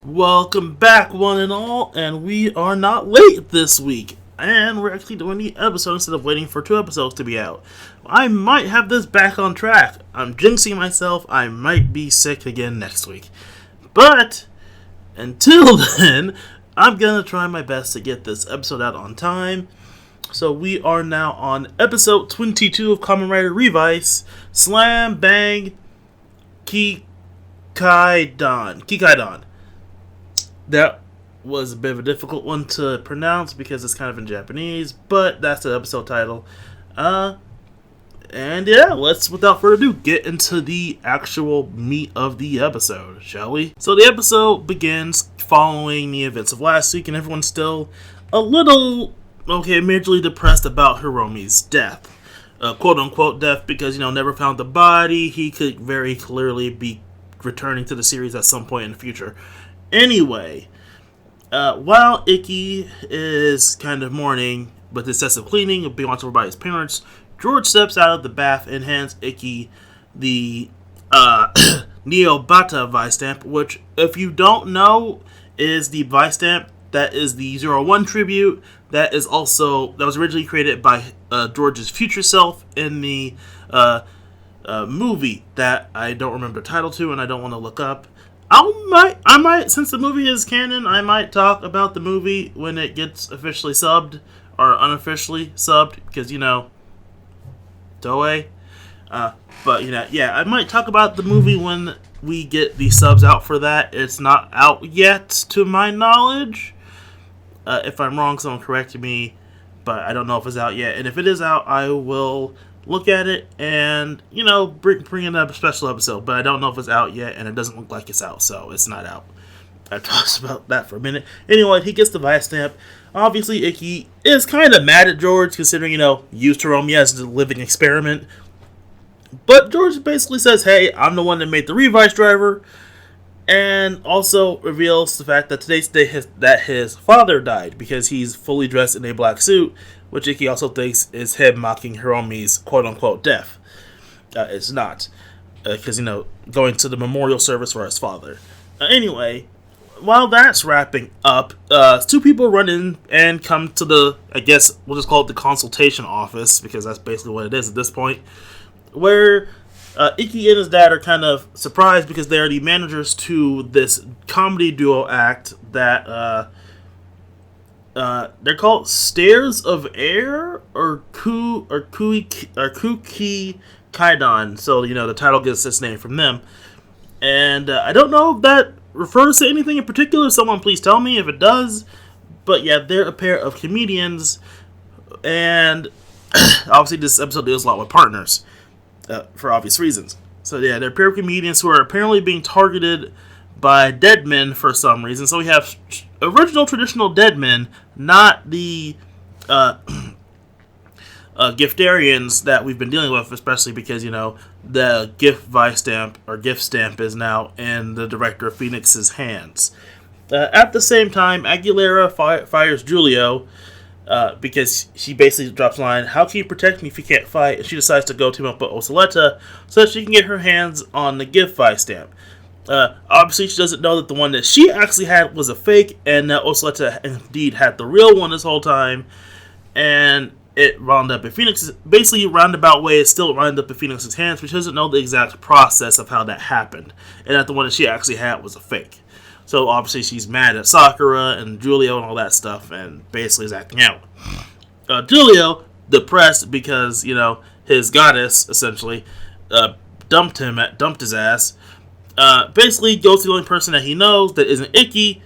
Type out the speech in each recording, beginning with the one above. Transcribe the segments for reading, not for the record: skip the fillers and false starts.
Welcome back, one and all, and we are not late this week. And we're actually doing the episode instead of waiting for 2 episodes to be out. I might have this back on track. I'm jinxing myself. I might be sick again next week. But, until then, I'm gonna try my best to get this episode out on time. So we are now on episode 22 of Kamen Rider Revice. Slam, bang, Kikaidan. That was a bit of a difficult one to pronounce because it's kind of in Japanese, but that's the episode title. And yeah, let's, without further ado, get into the actual meat of the episode, shall we? So the episode begins following the events of last week, and everyone's still a little, majorly depressed about Hiromi's death. Quote-unquote death, because, never found the body. He could very clearly be returning to the series at some point in the future. Anyway, while Ikki is kind of mourning with excessive cleaning and being watched over by his parents, George steps out of the bath and hands Ikki the Neobata Vice stamp, which, if you don't know, is the Vice stamp that is the 01 tribute that was originally created by George's future self in the movie that I don't remember the title to and I don't want to look up. I might, since the movie is canon, I might talk about the movie when it gets officially subbed, or unofficially subbed, because, Toei. But, I might talk about the movie when we get the subs out for that. It's not out yet, to my knowledge. If I'm wrong, someone correct me, but I don't know if it's out yet. And if it is out, I will look at it and, bring in a special episode. But I don't know if it's out yet, and it doesn't look like it's out, so it's not out. I talked about that for a minute. Anyway, he gets the Vice stamp. Obviously, Ikki is kind of mad at George, considering, used Hiromi as a living experiment. But George basically says, hey, I'm the one that made the Revice driver, and also reveals the fact that today's the day that his father died, because he's fully dressed in a black suit, which Ikki also thinks is him mocking Hiromi's quote-unquote death. It's not. Because, going to the memorial service for his father. Anyway, while that's wrapping up, 2 people run in and come to the, I guess, we'll just call it the consultation office, because that's basically what it is at this point, where Ikki and his dad are kind of surprised because they are the managers to this comedy duo act that, they're called Stairs of Air or Kuki Kaidan. So, the title gets its name from them. And I don't know if that refers to anything in particular. Someone please tell me if it does. But yeah, they're a pair of comedians. And obviously this episode deals a lot with partners. For obvious reasons. So yeah, they're a pair of comedians who are apparently being targeted by Deadman for some reason. So we have original traditional Deadman, not the Giftarians that we've been dealing with, especially because, the gift Vice stamp or gift stamp is now in the director of Phoenix's hands. At the same time, Aguilera fires Julio because she basically drops a line, how can you protect me if you can't fight? And she decides to go team up with Osaleta so that she can get her hands on the gift Vice stamp. Obviously, she doesn't know that the one that she actually had was a fake, and that Osaleta indeed had the real one this whole time, and it wound up in Phoenix's, basically roundabout way, it still wound up in Phoenix's hands, but she doesn't know the exact process of how that happened, and that the one that she actually had was a fake. So obviously she's mad at Sakura and Julio and all that stuff, and basically is acting out. Julio, depressed because, his goddess, essentially, dumped his ass, basically goes to the only person that he knows that isn't Ikki,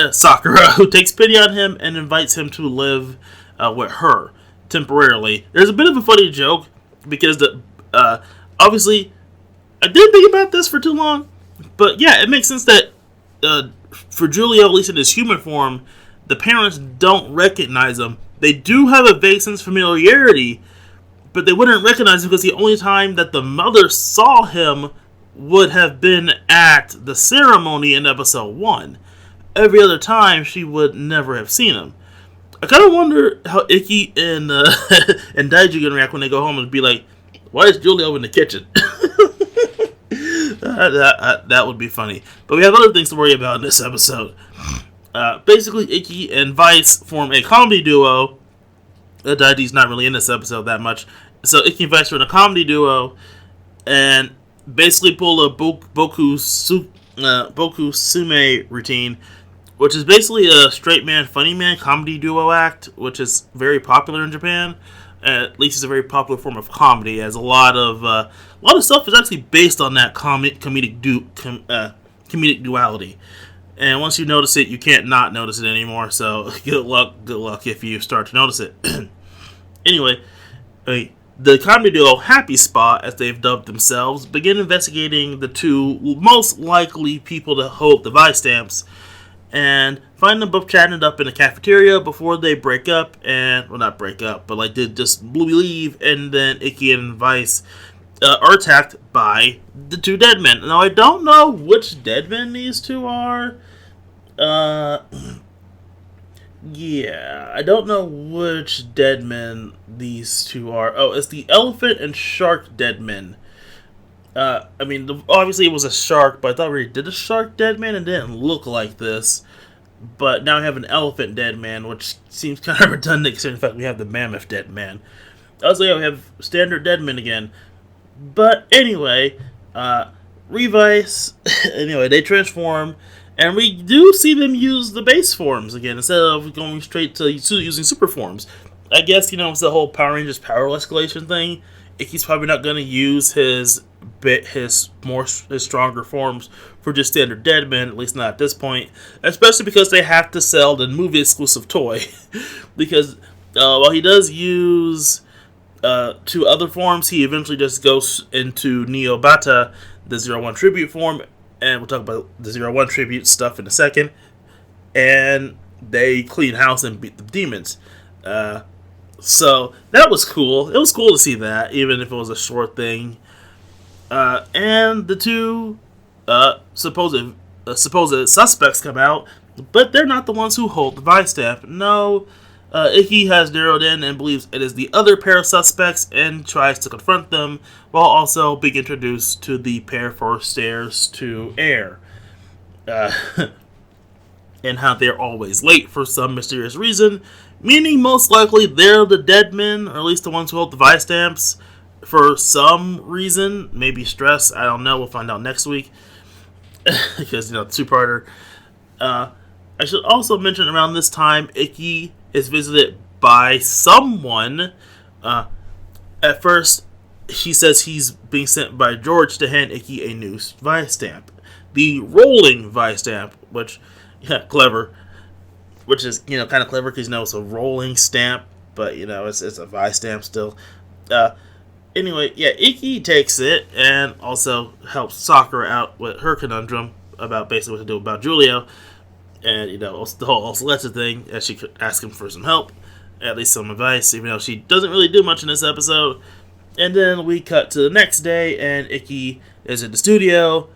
Sakura, who takes pity on him and invites him to live with her temporarily. There's a bit of a funny joke because obviously I didn't think about this for too long, but yeah, it makes sense that for Julio, at least in his human form, the parents don't recognize him. They do have a vague sense of familiarity, but they wouldn't recognize him because the only time that the mother saw him would have been at the ceremony in episode 1. Every other time, she would never have seen him. I kind of wonder how Ikki and and Daiju gonna react when they go home and be like, why is Julio in the kitchen? That would be funny. But we have other things to worry about in this episode. Basically, Ikki and Vice form a comedy duo. Daidi's not really in this episode that much. So Ikki and Vice are in a comedy duo and basically pull a Boku Sume routine, which is basically a straight man, funny man comedy duo act, which is very popular in Japan. At least it's a very popular form of comedy, as a lot of stuff is actually based on that comedic duality. And once you notice it, you can't not notice it anymore. So good luck if you start to notice it. Anyway, the comedy duo Happy Spot, as they've dubbed themselves, begin investigating the two most likely people to hold the Vice stamps, and find them both chatting it up in the cafeteria before they break up, and, well, not break up, but like they just leave, and then Ikki and Vice are attacked by the two Deadmen. Now, I don't know which Deadmen these two are. Yeah, I don't know which Deadmen these two are. Oh, it's the Elephant and Shark Deadmen. Obviously it was a shark, but I thought we already did a Shark Deadman and it didn't look like this. But now we have an Elephant Deadman, which seems kind of redundant, considering the fact we have the Mammoth Deadman. Also, yeah, we have standard Deadman again. But anyway, Revice, anyway, they transform, and we do see them use the base forms again, instead of going straight to using super forms. I guess, it's the whole Power Rangers power escalation thing. Ikki's probably not going to use his stronger forms for just standard Deadman, at least not at this point. Especially because they have to sell the movie exclusive toy. Because while he does use two other forms, he eventually just goes into Neo Bata, the 01 tribute form, and we'll talk about the 01 tribute stuff in a second. And they clean house and beat the demons. So that was cool. It was cool to see that, even if it was a short thing. And the two supposed suspects come out, but they're not the ones who hold the Vice stamp. No, Ikki has narrowed in and believes it is the other pair of suspects and tries to confront them, while also being introduced to the pair for stairs to air. And how they're always late for some mysterious reason, meaning most likely they're the Deadmen, or at least the ones who hold the Vice stamps, for some reason. Maybe stress, I don't know, we'll find out next week. Because, two-parter. I should also mention around this time, Ikki is visited by someone. At first, he says he's being sent by George to hand Ikki a new Vice stamp. The rolling Vice stamp, which, clever. Which is, kind of clever because, it's a rolling stamp, but, it's a Vice stamp still. Anyway, yeah, Ikki takes it and also helps Sakura out with her conundrum about basically what to do about Julio. And, the whole Oceletta thing, as she could ask him for some help, at least some advice, even though she doesn't really do much in this episode. And then we cut to the next day, and Ikki is in the studio,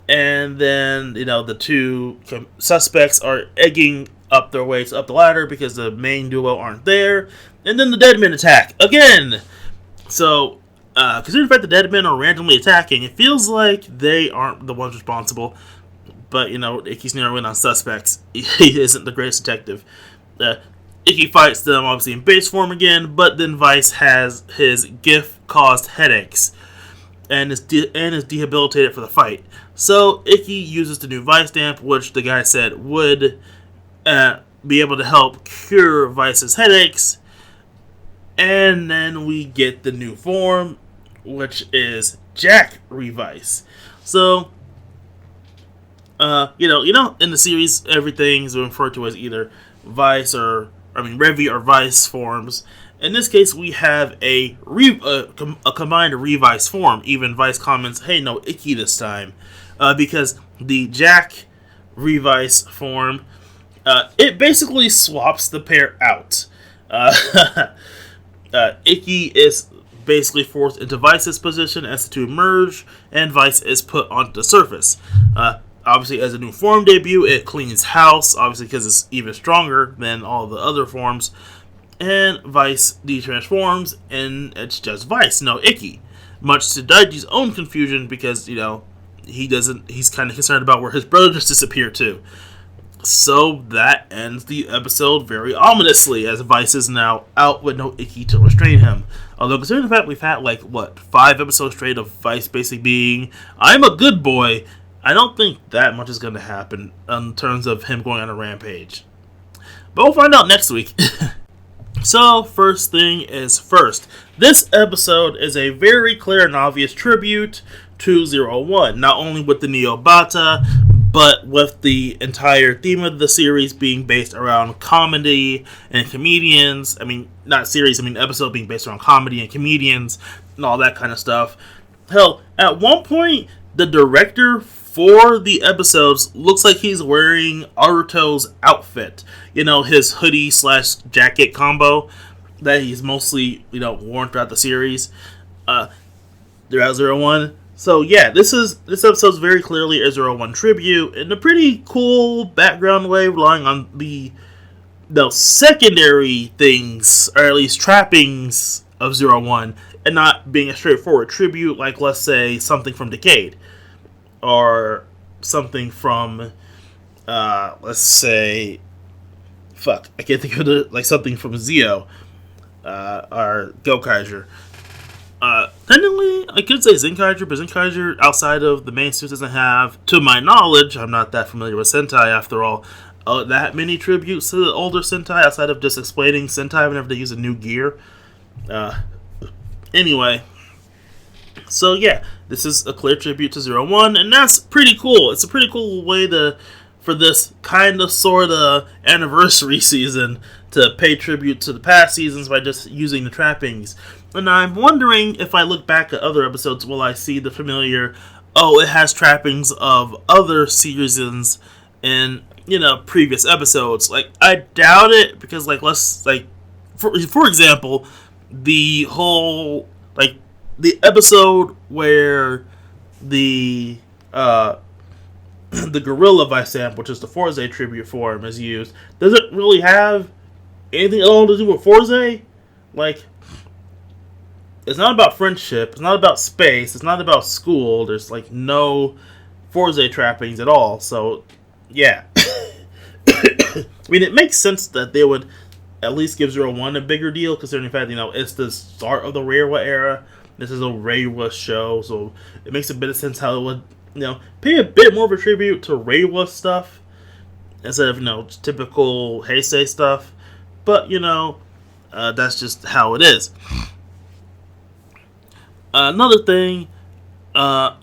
and then, the two suspects are egging up their way up the ladder because the main duo aren't there. And then the Deadmen attack again! So, considering the fact the Deadmen are randomly attacking, it feels like they aren't the ones responsible. But, Ikki's narrowing in on suspects. He isn't the greatest detective. Ikki fights them, obviously, in base form again, but then Vice has his gift-caused headaches and is debilitated for the fight. So, Ikki uses the new Vice stamp, which the guy said would be able to help cure Vice's headaches. And then we get the new form, which is Jack Revice. So, in the series, everything is referred to as either Vice Revi or Vice forms. In this case, we have a combined Revice form. Even Vice comments, hey, no, Ikki this time. Because the Jack Revice form, it basically swaps the pair out. Ikki is basically forced into Vice's position as the two merge, and Vice is put onto the surface. Obviously, as a new form debut, it cleans house, obviously because it's even stronger than all the other forms. And Vice detransforms, and it's just Vice, no Ikki. Much to Daiji's own confusion, because, he's kind of concerned about where his brother just disappeared to. So that ends the episode very ominously, as Vice is now out with no Ikki to restrain him. Although, considering the fact we've had, 5 episodes straight of Vice basically being, I'm a good boy, I don't think that much is going to happen in terms of him going on a rampage. But we'll find out next week. So, first thing is first. This episode is a very clear and obvious tribute to 01. Not only with the Neobata, but with the entire theme of the series being based around comedy and comedians. Episode being based around comedy and comedians and all that kind of stuff. Hell, at one point, the director for the episodes looks like he's wearing Aruto's outfit. His hoodie/jacket combo that he's mostly, worn throughout the series. Throughout 01. So yeah, this episode's very clearly a 01 tribute in a pretty cool background way, relying on the secondary things, or at least trappings of 01, and not being a straightforward tribute like, let's say, something from Decade. Or something from, let's say, I can't think of it, something from Zio, or Gokaiger. Technically, I could say Zenkaiger, but Zenkaiger, outside of the main suit, doesn't have, to my knowledge, I'm not that familiar with Sentai after all, that many tributes to the older Sentai, outside of just explaining Sentai whenever they use a new gear. Anyway, so yeah, this is a clear tribute to 01, and that's pretty cool. It's a pretty cool way for this kind of, sort of, anniversary season to pay tribute to the past seasons by just using the trappings. And I'm wondering, if I look back at other episodes, will I see the familiar, it has trappings of other seasons in, previous episodes. I doubt it, because, for example, the whole, the episode where the Gorilla Vice Amp, which is the Forze tribute form, is used, does it really have anything at all to do with Forze? It's not about friendship, it's not about space, it's not about school, there's, no Forze trappings at all, so, yeah. It makes sense that they would at least give 01 a bigger deal, considering the fact, it's the start of the Reiwa era, this is a Reiwa show, so it makes a bit of sense how it would, pay a bit more of a tribute to Reiwa stuff, instead of, typical Heisei stuff, but, that's just how it is. Another thing, I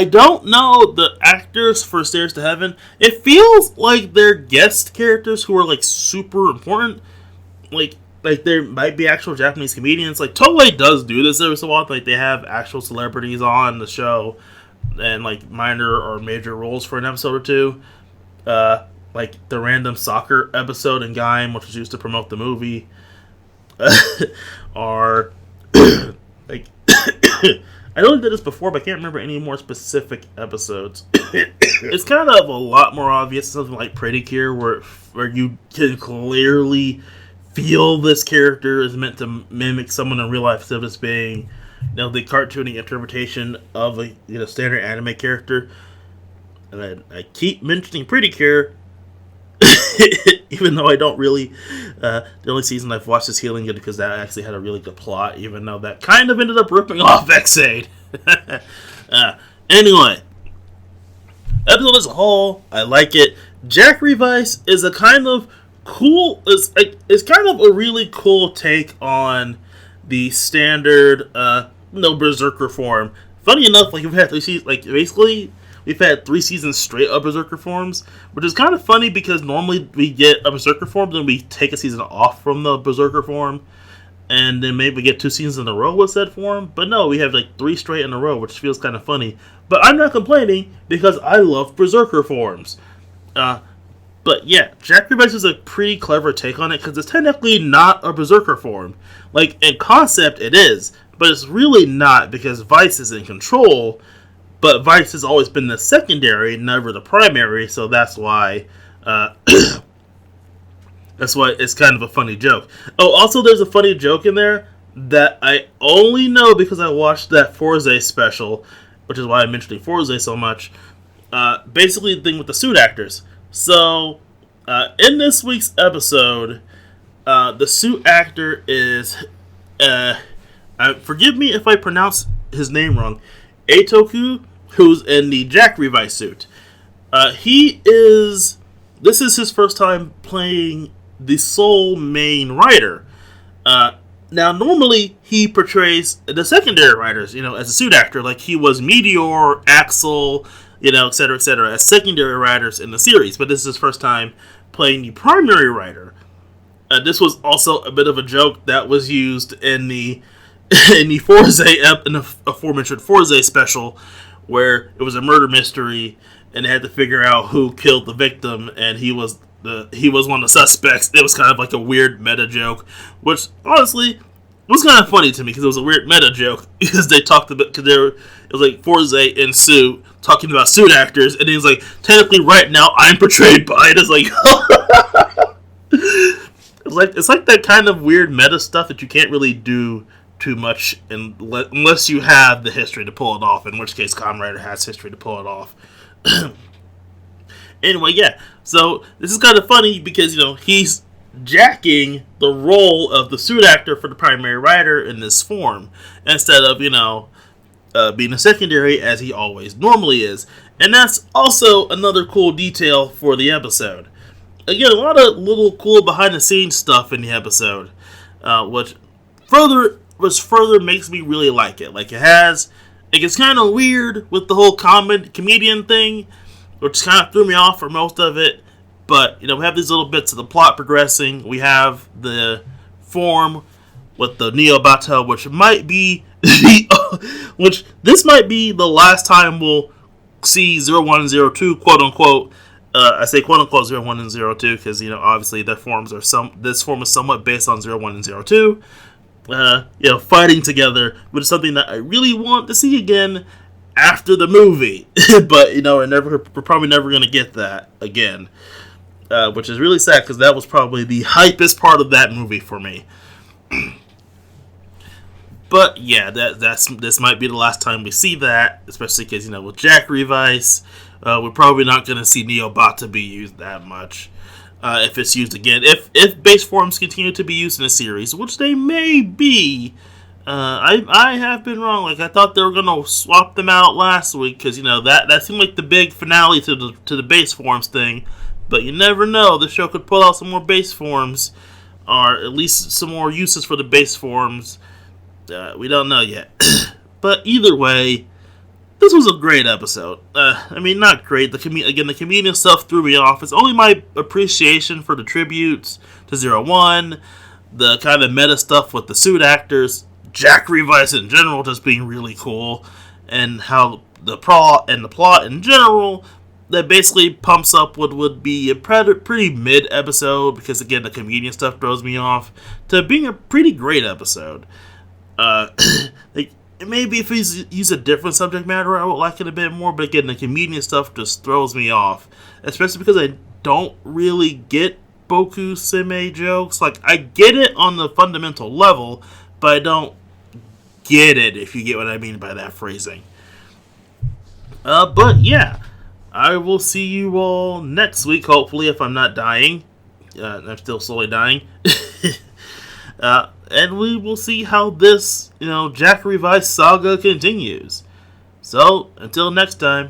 don't know the actors for Stairs to Heaven. It feels like they're guest characters who are, super important. There might be actual Japanese comedians. Toei does do this every so often. They have actual celebrities on the show and, minor or major roles for an episode or two. The random soccer episode in Gaim, which was used to promote the movie. Or, I know they did this before, but I can't remember any more specific episodes. It's kind of a lot more obvious, something like Pretty Cure, where you can clearly feel this character is meant to mimic someone in real life instead of just being, the cartoony interpretation of a standard anime character. And I keep mentioning Pretty Cure, even though I don't really. The only season I've watched is Healing Good, because that actually had a really good plot, even though that kind of ended up ripping off Vexade. Anyway, episode as a whole, I like it. Jack Revice is a kind of cool, is kind of a really cool take on the standard, Berserker form. Funny enough, we've had 3 seasons, basically, we've had 3 seasons straight of Berserker forms, which is kind of funny because normally we get a Berserker form, then we take a season off from the Berserker form, and then maybe we get 2 seasons in a row with said form. But no, we have 3 straight in a row, which feels kind of funny. But I'm not complaining because I love Berserker forms. But yeah, Jack Revice is a pretty clever take on it because it's technically not a Berserker form. In concept it is, but it's really not because Vice is in control. But Vice has always been the secondary, never the primary, so that's why it's kind of a funny joke. Oh, also there's a funny joke in there that I only know because I watched that Forze special, which is why I'm mentioning Forze so much. Basically, the thing with the suit actors. So, in this week's episode, the suit actor is, forgive me if I pronounce his name wrong, Toku, who's in the Jack Revice suit. This is his first time playing the sole main writer. Now, normally, he portrays the secondary writers, as a suit actor, like he was Meteor, Axel, etc., as secondary writers in the series. But this is his first time playing the primary writer. This was also a bit of a joke that was used in the Forze in the aforementioned Forze special, where it was a murder mystery and they had to figure out who killed the victim, and he was one of the suspects. It was kind of like a weird meta joke, which honestly was kind of funny to me because it was a weird meta joke because they talked about it was like Forze and Sue talking about suit actors, and he was like, technically right now I'm portrayed by it. It's like it's like that kind of weird meta stuff that you can't really do too much unless you have the history to pull it off, in which case Kamen Rider has history to pull it off. Anyway, yeah, so this is kind of funny because, he's jacking the role of the suit actor for the primary writer in this form, instead of, being a secondary as he always normally is. And that's also another cool detail for the episode. Again, a lot of little cool behind-the-scenes stuff in the episode, which further makes me really like it. Like, it gets kind of weird with the whole comedian thing, which kind of threw me off for most of it. But, we have these little bits of the plot progressing. We have the form with the Neobata, which might be which this might be the last time we'll see 01 and 02, quote unquote. I say quote unquote 01 and 02 because, obviously this form is somewhat based on 01 and 02. Fighting together, which is something that I really want to see again after the movie. But, we're probably never going to get that again. Which is really sad because that was probably the hypest part of that movie for me. But, yeah, this might be the last time we see that, especially because, with Jack Revice, we're probably not going to see Neobata be used that much. If it's used again. If base forms continue to be used in a series, which they may be, I have been wrong. Like, I thought they were going to swap them out last week, because, that seemed like the big finale to the base forms thing. But you never know. The show could pull out some more base forms, or at least some more uses for the base forms. We don't know yet. But either way, this was a great episode. Not great. The comedian stuff threw me off. It's only my appreciation for the tributes to 01, the kind of meta stuff with the suit actors, Jack Revice in general just being really cool, and how the plot in general that basically pumps up what would be a pretty mid episode, because again the comedian stuff throws me off, to being a pretty great episode. Maybe if he's used a different subject matter, I would like it a bit more. But again, the comedian stuff just throws me off. Especially because I don't really get Boku Seme jokes. Like, I get it on the fundamental level, but I don't get it, if you get what I mean by that phrasing. But yeah, I will see you all next week, hopefully, if I'm not dying. I'm still slowly dying. And we will see how this, Jack Revice saga continues. So, until next time.